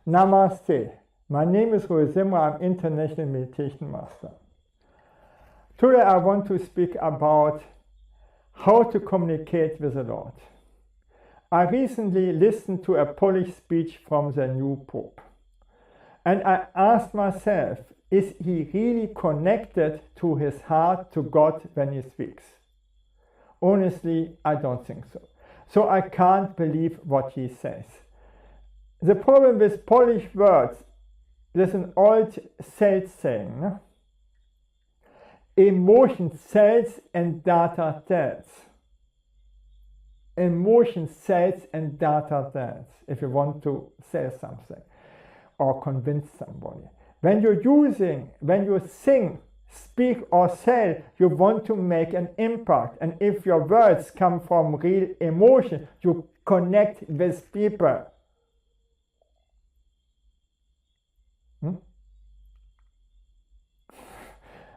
Namaste. My name is Roy Zimmer. I'm International Meditation Master. Today I want to speak about how to communicate with the Lord. I recently listened to a Polish speech from the new Pope. And I asked myself, is he really connected to his heart, to God, when he speaks? Honestly, I don't think so. So I can't believe what he says. The problem with Polish words, there's an old sales saying, no? Emotion sells and data tells. Emotion sells and data tells, if you want to sell something or convince somebody. When you sing, speak or sell, you want to make an impact. And if your words come from real emotion, you connect with people.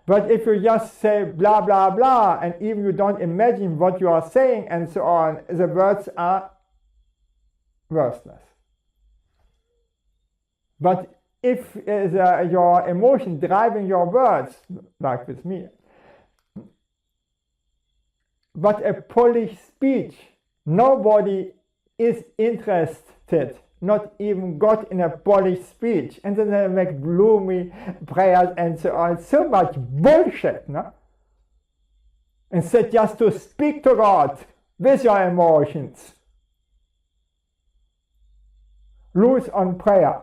But if you just say blah, blah, blah, and even you don't imagine what you are saying and so on, the words are worthless. But if your emotion driving your words, like with me, but a Polish speech, nobody is interested, not even God, in a Polish speech. And then they make gloomy prayers and so on. So much bullshit, no? Instead just to speak to God with your emotions. Lewis on prayer.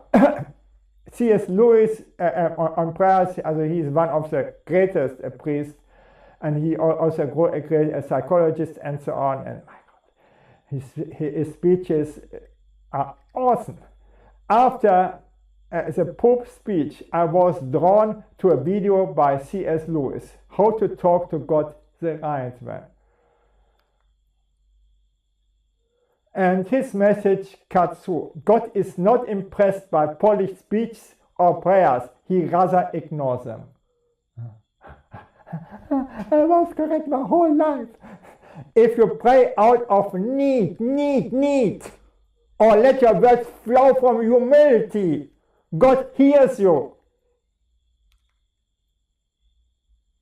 C.S. Lewis on prayers, he is one of the greatest priests, and he also a great psychologist and so on. And my God, his speeches are awesome. After the Pope's speech, I was drawn to a video by C.S. Lewis, How to Talk to God the Right Way. And his message cuts through. God is not impressed by Polish speeches or prayers. He rather ignores them. I was correct my whole life. If you pray out of need, or let your words flow from humility, God hears you.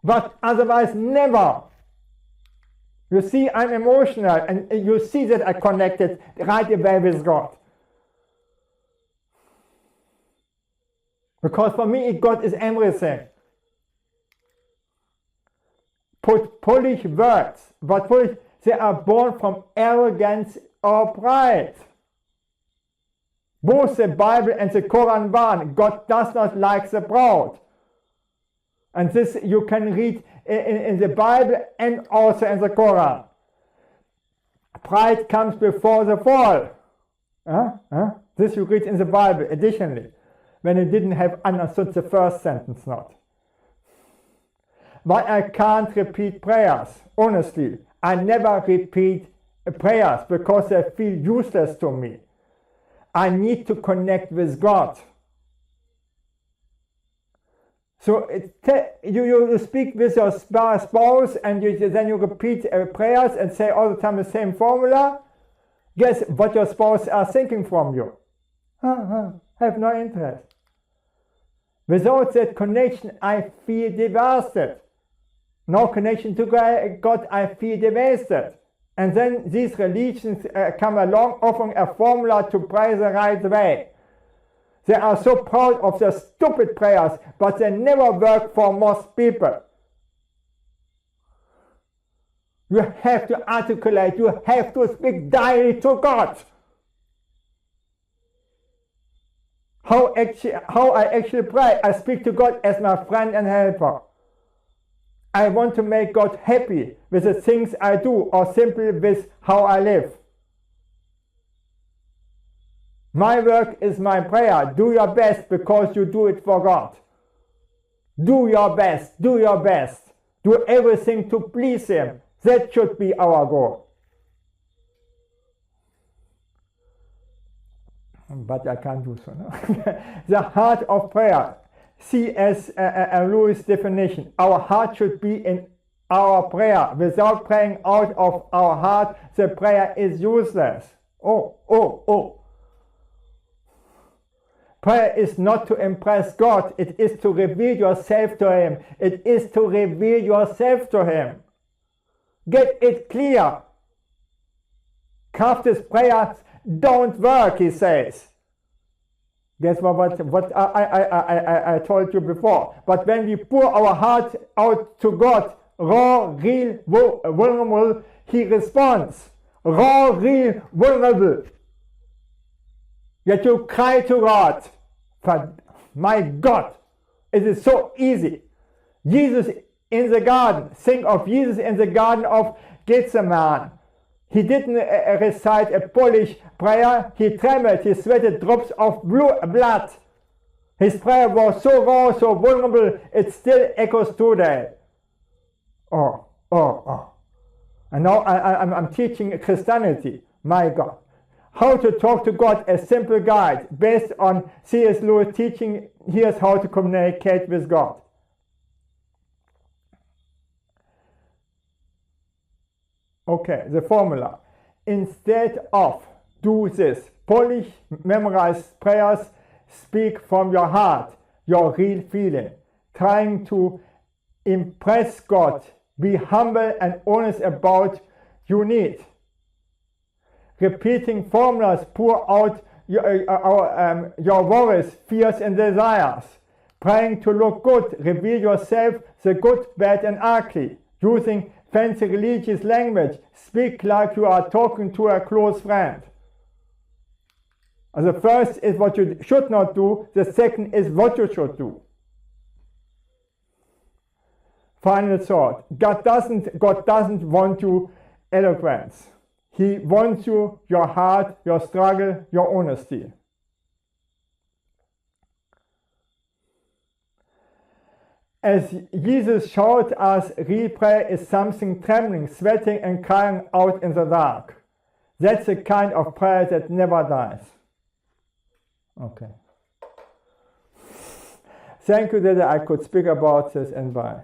But otherwise, never. You see, I'm emotional, and you see that I connected right away with God. Because for me, God is everything. Put Polish words, but Polish, they are born from arrogance or pride. Both the Bible and the Quran warn, God does not like the proud. And this you can read in the Bible and also in the Quran. Pride comes before the fall. This you read in the Bible additionally, when you didn't have understood the first sentence not. But I can't repeat prayers, honestly. I never repeat prayers because they feel useless to me. I need to connect with God. So you speak with your spouse and then you repeat prayers and say all the time the same formula. Guess what your spouse are thinking from you? Have no interest. Without that connection, I feel devastated. No connection to God, I feel devastated. And then these religions come along offering a formula to pray the right way. They are so proud of their stupid prayers, but they never work for most people. You have to articulate, you have to speak directly to God. How I actually pray, I speak to God as my friend and helper. I want to make God happy with the things I do or simply with how I live. My work is my prayer. Do your best because you do it for God. Do your best, do your best. Do everything to please Him. That should be our goal. But I can't do so. No? The heart of prayer. C.S. Lewis' definition. Our heart should be in our prayer. Without praying out of our heart, the prayer is useless. Prayer is not to impress God. It is to reveal yourself to Him. It is to reveal yourself to Him. Get it clear. Kraft's prayers don't work, he says. That's what I told you before. But when we pour our heart out to God, raw, real, vulnerable, He responds. Raw, real, vulnerable. That you cry to God. For my God, it is so easy. Jesus in the garden. Think of Jesus in the garden of Gethsemane. He didn't recite a Polish prayer. He trembled. He sweated drops of blood. His prayer was so raw, so vulnerable, it still echoes today. Oh. And now I'm teaching Christianity. My God. How to talk to God, a simple guide based on C.S. Lewis teaching. Here's how to communicate with God. Okay, the formula. Instead of do this, polish, memorize prayers, speak from your heart, your real feeling, trying to impress God, be humble and honest about your need. Repeating formulas, pour out your worries, fears and desires. Praying to look good, reveal yourself, the good, bad and ugly. Using fancy religious language, speak like you are talking to a close friend. The first is what you should not do, the second is what you should do. Final thought, God doesn't want you eloquence. He wants you, your heart, your struggle, your honesty. As Jesus showed us, real prayer is something trembling, sweating and crying out in the dark. That's the kind of prayer that never dies. Okay. Thank you that I could speak about this, and bye.